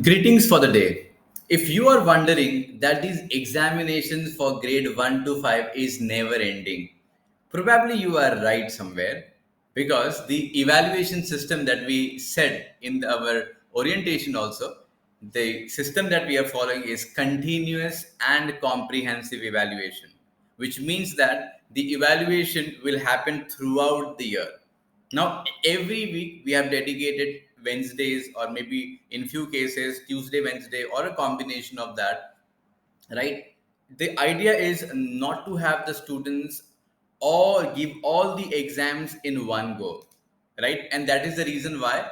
Greetings for the day. If you are wondering that these examinations for grade 1 to 5 is never ending, probably you are right somewhere because the evaluation system that we said in our orientation also, the system that we are following is continuous and comprehensive evaluation, which means that the evaluation will happen throughout the year. Now, every week we have dedicated Wednesdays, or maybe in few cases Tuesday, Wednesday, or a combination of that, right? The idea is not to have the students or give all the exams in one go, right? And that is the reason why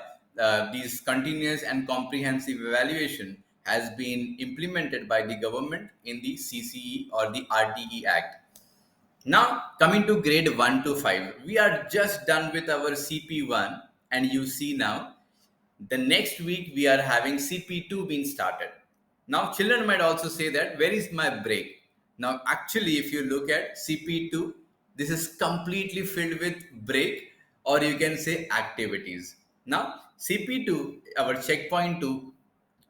these continuous and comprehensive evaluation has been implemented by the government in the CCE or the RTE Act. Now, coming to grade 1 to 5, we are just done with our CP1, and you see now the next week we are having CP2 being started. Now, children might also say that where is my break? Now, actually, if you look at CP2, this is completely filled with break, or you can say activities. Now, CP2, our checkpoint 2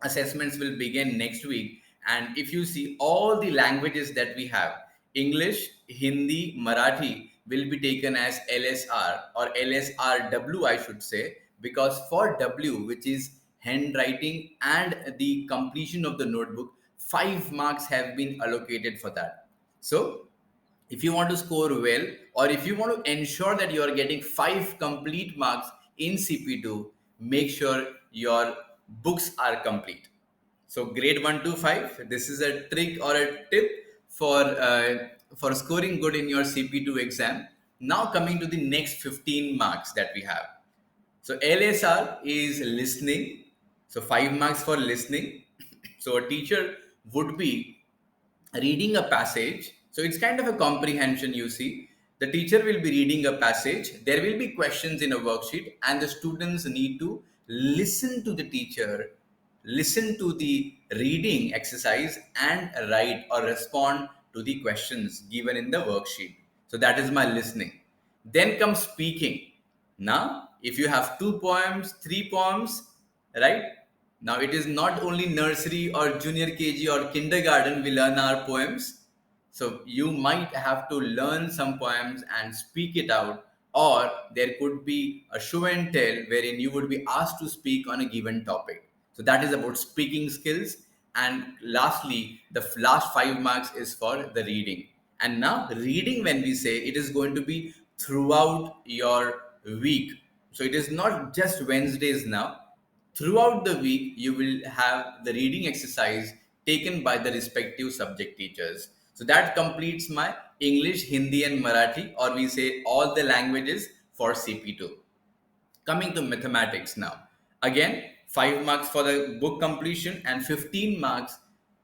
assessments will begin next week. And if you see all the languages that we have, English, Hindi, Marathi will be taken as LSR or LSRW, I should say, because for W, which is handwriting and the completion of the notebook, 5 marks have been allocated for that. So if you want to score well, or if you want to ensure that you are getting 5 complete marks in CP2, make sure your books are complete. So grade 1 to 5, this is a trick or a tip for scoring good in your CP2 exam. Now coming to the next 15 marks that we have. So LSR is listening. So 5 marks for listening. So a teacher would be reading a passage. So it's kind of a comprehension, you see. The teacher will be reading a passage. There will be questions in a worksheet, and the students need to listen to the teacher, listen to the reading exercise, and write or respond to the questions given in the worksheet. So that is my listening. Then comes speaking. Now, if you have two poems, three poems, right? Now, it is not only nursery or junior KG or kindergarten we learn our poems. So, you might have to learn some poems and speak it out, or there could be a show and tell wherein you would be asked to speak on a given topic. So, that is about speaking skills. And lastly, the last 5 marks is for the reading. And now, reading, when we say, it is going to be throughout your week. So, it is not just Wednesdays now. Throughout the week, you will have the reading exercise taken by the respective subject teachers. So that completes my English, Hindi, and Marathi, or we say all the languages for CP2. Coming to mathematics now. Again, 5 marks for the book completion and 15 marks.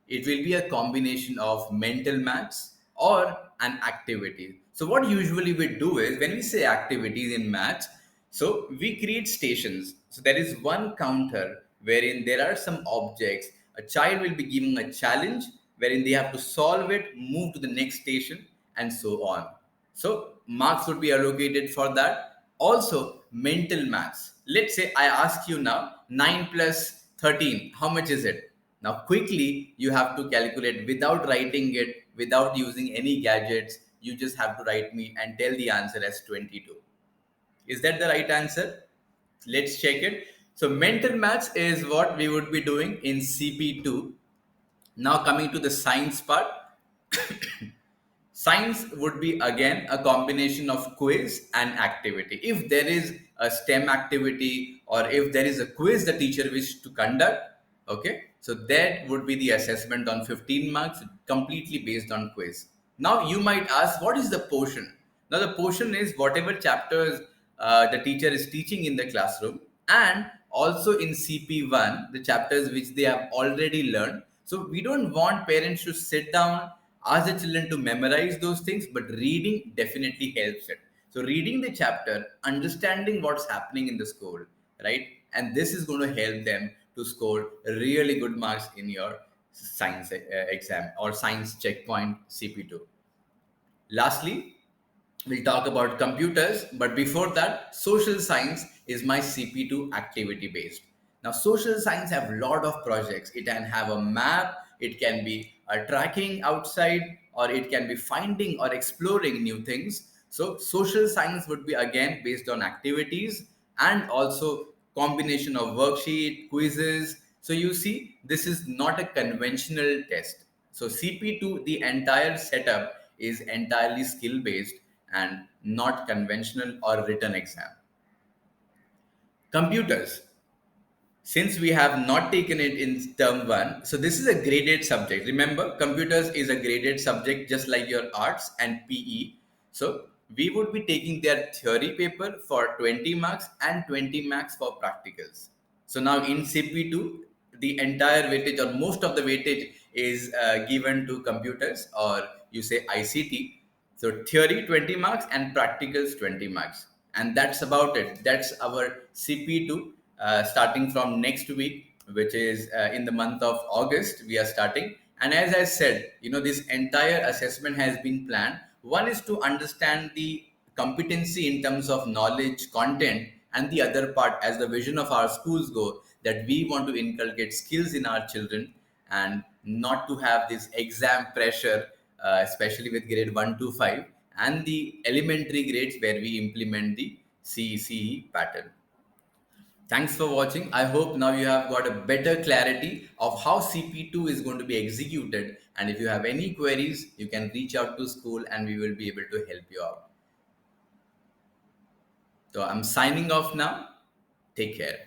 It will be a combination of mental maths or an activity. So, what usually we do is when we say activities in maths, so we create stations. So, there is one counter wherein there are some objects. A child will be given a challenge wherein they have to solve it, move to the next station, and so on. So marks would be allocated for that. Also, mental maths. Let's say I ask you now 9 plus 13, how much is it? Now, quickly, you have to calculate without writing it, without using any gadgets. You just have to write me and tell the answer as 22. Is that the right answer? Let's check it. So, mental maths is what we would be doing in CP2. Now, coming to the science part. Science would be again a combination of quiz and activity. If there is a STEM activity or if there is a quiz the teacher wishes to conduct, okay, so that would be the assessment on 15 marks completely based on quiz. Now you might ask, what is the portion? Now the portion is whatever chapters the teacher is teaching in the classroom, and also in CP1, the chapters which they have already learned. So we don't want parents to sit down, ask the children to memorize those things, but reading definitely helps it. So reading the chapter, understanding what's happening in the school, right? And this is going to help them to score really good marks in your science exam or science checkpoint CP2. Lastly, we'll talk about computers, but before that, social science is my CP2 activity based. Now, social science have a lot of projects. It can have a map, it can be a tracking outside, or it can be finding or exploring new things. So, social science would be again based on activities and also combination of worksheet, quizzes. So, you see, this is not a conventional test. So, CP2, the entire setup is entirely skill based and not conventional or written exam. Computers, since we have not taken it in term one, so this is a graded subject. Remember, computers is a graded subject just like your arts and PE. So we would be taking their theory paper for 20 marks and 20 marks for practicals. So now in CP2, the entire weightage or most of the weightage is given to computers, or you say ICT. So theory 20 marks and practicals 20 marks. And that's about it. That's our CP2 starting from next week, which is in the month of August, we are starting. And as I said, this entire assessment has been planned. One is to understand the competency in terms of knowledge, content, and the other part, as the vision of our schools go, that we want to inculcate skills in our children and not to have this exam pressure, especially with grade 1 to 5 and the elementary grades where we implement the CECE pattern. Thanks for watching. I hope now you have got a better clarity of how CP2 is going to be executed. And if you have any queries, you can reach out to school and we will be able to help you out. So I'm signing off now. Take care.